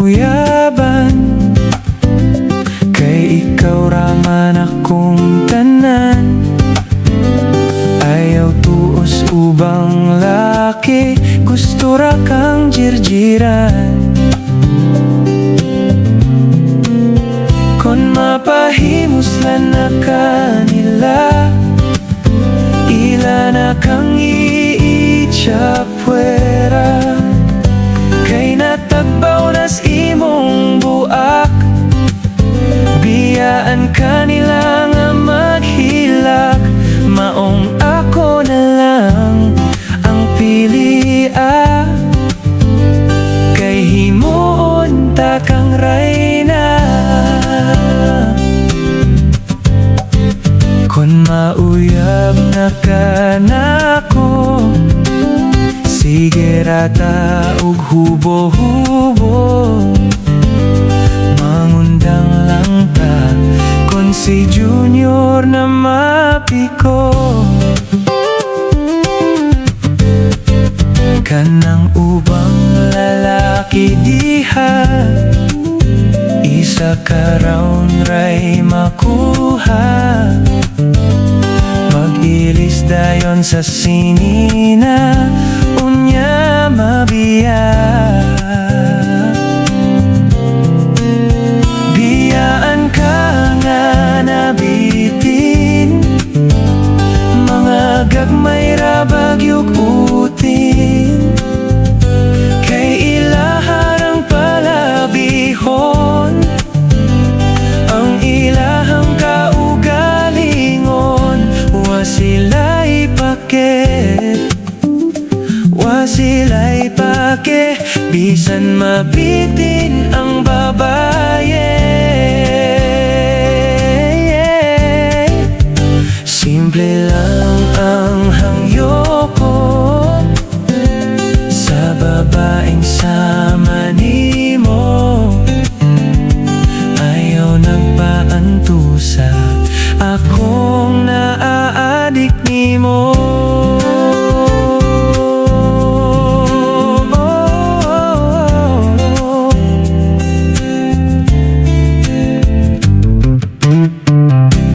mauyaban, kay ikaw raman akong tanan. Ayaw tuos ubang laki, gusto ra kang jirjiran. Kon mapahimuslan na kanila, ila na kang iitsa puwera. Kay natagbaw nas imong buak, biyaan kanila nga maghilak. Maong ako na lang ang pilia, kay himuon ta kang rayna. Kon mauyab na ka nako, sige rata ug hubo-hubo. Mangundang lang ta kon si Junior na mapiko. Kanang ubang lalaki diha, isa ka round ray makuha. Mag-ilis dayon sa sinina, unya mabiya. Biyaan ka nga nabitin, mga gagmay ra bagyog utin. Kay ilaharang palabihon, ang ilahang kaugalingon. Wa sila'y pake, wa sila'y pake, bisan mabitin ang babaye. Simple lang ang hangyo ko sa babaeng sama nimo. Ayaw nagpaantusa, akong naaadik nimo.